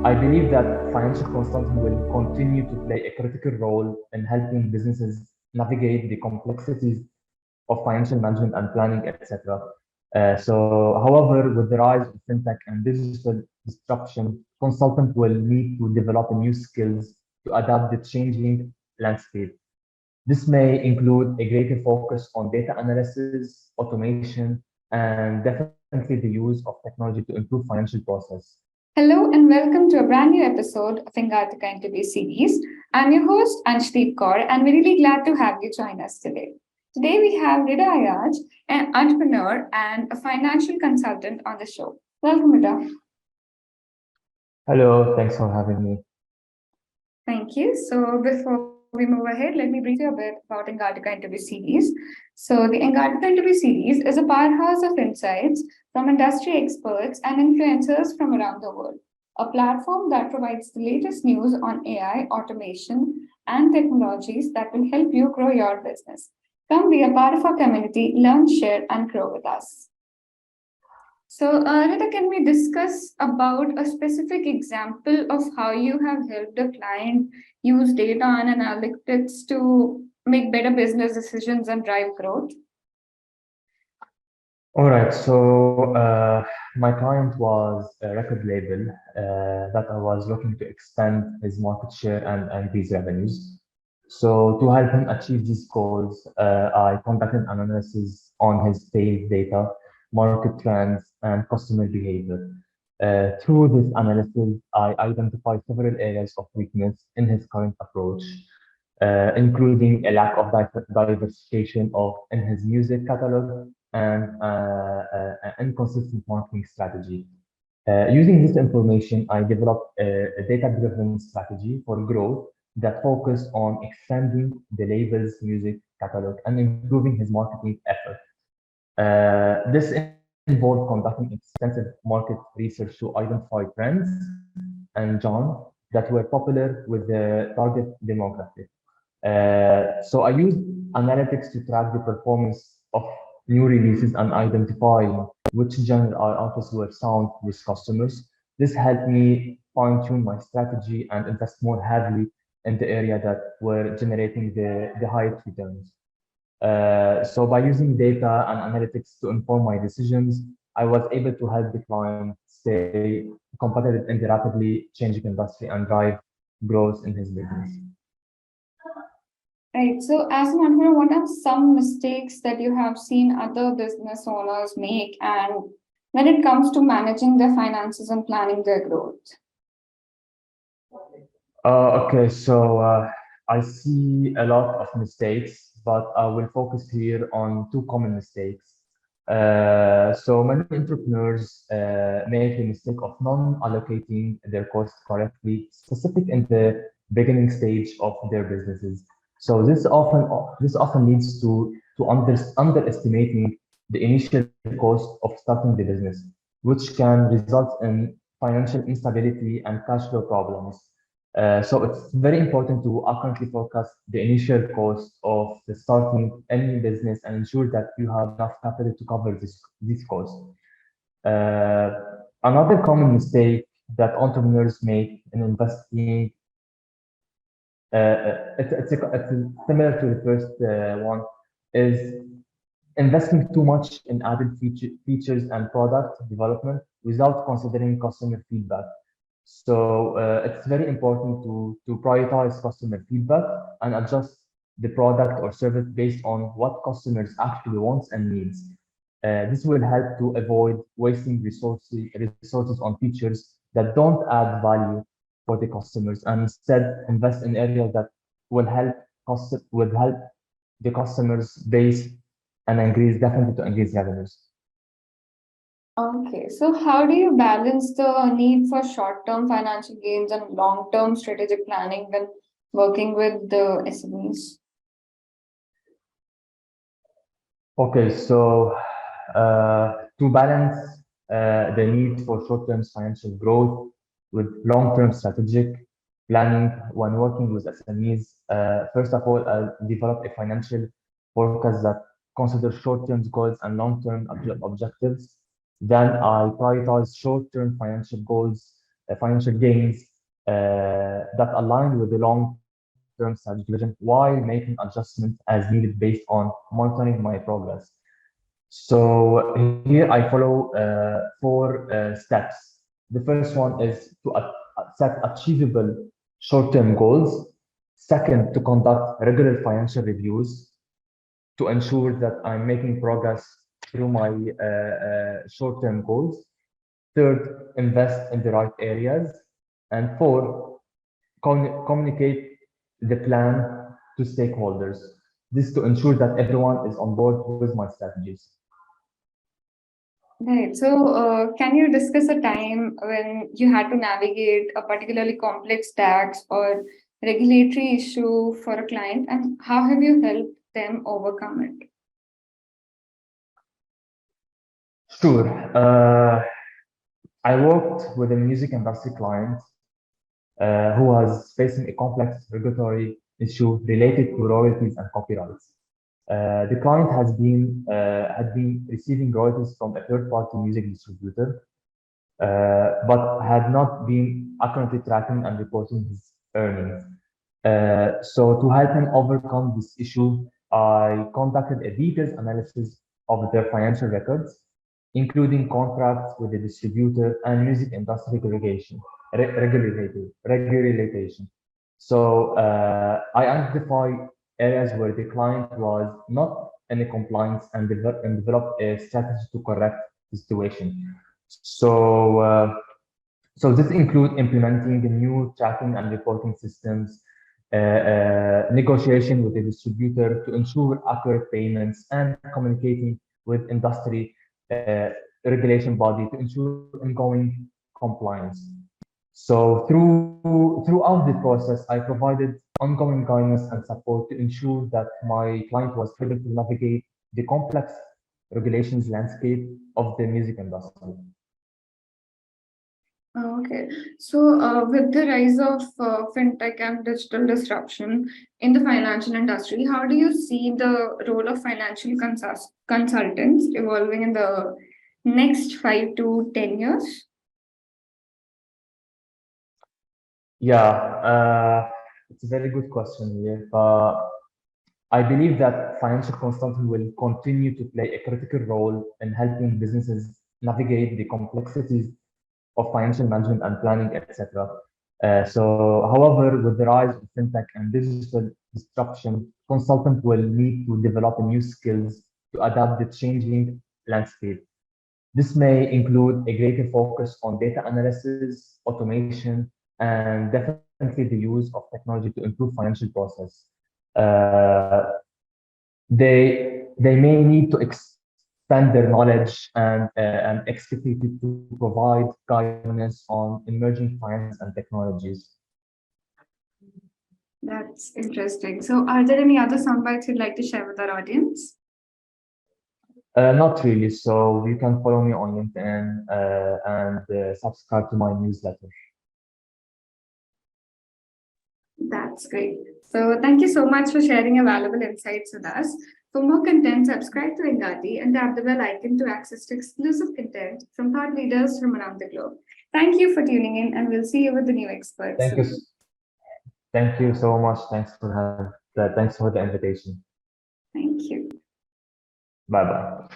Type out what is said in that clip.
I believe that financial consulting will continue to play a critical role in helping businesses navigate the complexities of financial management and planning, etc. However, with the rise of fintech and digital disruption, consultants will need to develop new skills to adapt the changing landscape. This may include a greater focus on data analysis, automation, and definitely the use of technology to improve financial process. Hello and welcome to a brand new episode of engatica series. I'm your host Anshdeep Kaur and we're really glad to have you join us today. Today we have Rida Ayach, an entrepreneur and a financial consultant on the show. Welcome, Rida. Hello, thanks for having me. Thank you. So before we move ahead, let me brief you a bit about Engatica series. So the Engatica series is a powerhouse of insights from industry experts and influencers from around the world. A platform that provides the latest news on AI, automation, and technologies that will help you grow your business. Come be a part of our community, learn, share, and grow with us. So, Rita, can we discuss about a specific example of how you have helped a client use data and analytics to make better business decisions and drive growth? All right, my client was a record label that I was looking to expand his market share and increase revenues. So to help him achieve these goals, I conducted an analysis on his sales data, market trends, and customer behavior. Through this analysis, I identified several areas of weakness in his current approach, including a lack of diversification in his music catalog and an inconsistent marketing strategy. Using this information, I developed a data-driven strategy for growth that focused on expanding the label's music catalog and improving his marketing effort. This involved conducting extensive market research to identify trends and genres that were popular with the target demographic. So I used analytics to track the performance of new releases and identifying which genre or artists were sound with customers. This helped me fine-tune my strategy and invest more heavily in the area that were generating the highest returns. So by using data and analytics to inform my decisions, I was able to help the client stay competitive in the rapidly changing industry and drive growth in his business. Right. So, as an entrepreneur, what are some mistakes that you have seen other business owners make, and when it comes to managing their finances and planning their growth? Okay, I see a lot of mistakes, but I will focus here on two common mistakes. So many entrepreneurs make the mistake of non-allocating their costs correctly, specific in the beginning stage of their businesses. So this often leads to underestimating the initial cost of starting the business, which can result in financial instability and cash flow problems. So it's very important to accurately forecast the initial cost of the starting any business and ensure that you have enough capital to cover this cost. Uh, Another common mistake that entrepreneurs make in investing, it's similar to the first one, is investing too much in added features and product development without considering customer feedback. So it's very important to prioritize customer feedback and adjust the product or service based on what customers actually wants and needs. This will help to avoid wasting resources on features that don't add value for the customers and instead invest in areas that will help the customers base and definitely to increase revenues. Okay, so how do you balance the need for short-term financial gains and long-term strategic planning when working with the SMEs? Okay, so to balance the need for short-term financial growth with long-term strategic planning when working with SMEs, first of all, I'll develop a financial forecast that considers short-term goals and long-term objectives. Then I prioritize short-term financial goals financial gains that align with the long-term strategic vision while making adjustments as needed based on monitoring my progress. So here I follow four steps. The first one is to set achievable short-term goals. Second, to conduct regular financial reviews to ensure that I'm making progress through my short-term goals. Third, invest in the right areas. And fourth, communicate the plan to stakeholders. This to ensure that everyone is on board with my strategies. Right. So, can you discuss a time when you had to navigate a particularly complex tax or regulatory issue for a client, and how have you helped them overcome it? Sure. I worked with a music industry client who was facing a complex regulatory issue related to royalties and copyrights. The client had been receiving royalties from a third-party music distributor, but had not been accurately tracking and reporting his earnings. So to help him overcome this issue, I conducted a detailed analysis of their financial records, including contracts with the distributor and music industry regulation. So I identified areas where the client was not in compliance and developed a strategy to correct the situation. So, so this includes implementing the new tracking and reporting systems, negotiation with the distributor to ensure accurate payments, and communicating with industry regulation body to ensure ongoing compliance. So throughout the process, I provided ongoing guidance and support to ensure that my client was able to navigate the complex regulations landscape of the music industry. Okay. So, with the rise of fintech and digital disruption in the financial industry, how do you see the role of financial consultants evolving in the next 5 to 10 years? Yeah, it's a very good question here. But I believe that financial consulting will continue to play a critical role in helping businesses navigate the complexities of financial management and planning, etc. However, with the rise of fintech and digital disruption, consultants will need to develop new skills to adapt the changing landscape. This may include a greater focus on data analysis, automation, and definitely the use of technology to improve financial process. Uh, they may need to expand their knowledge and expertise to provide guidance on emerging finance and technologies. That's interesting. So, are there any other soundbites you'd like to share with our audience? Not really. So you can follow me on LinkedIn and subscribe to my newsletter. That's great. So, thank you so much for sharing your valuable insights with us. For more content, subscribe to Engati and tap the bell icon to access to exclusive content from thought leaders from around the globe. Thank you for tuning in, and we'll see you with the new experts Thank you. soon. Thank you so much. Thanks for the invitation. Thank you. Bye bye.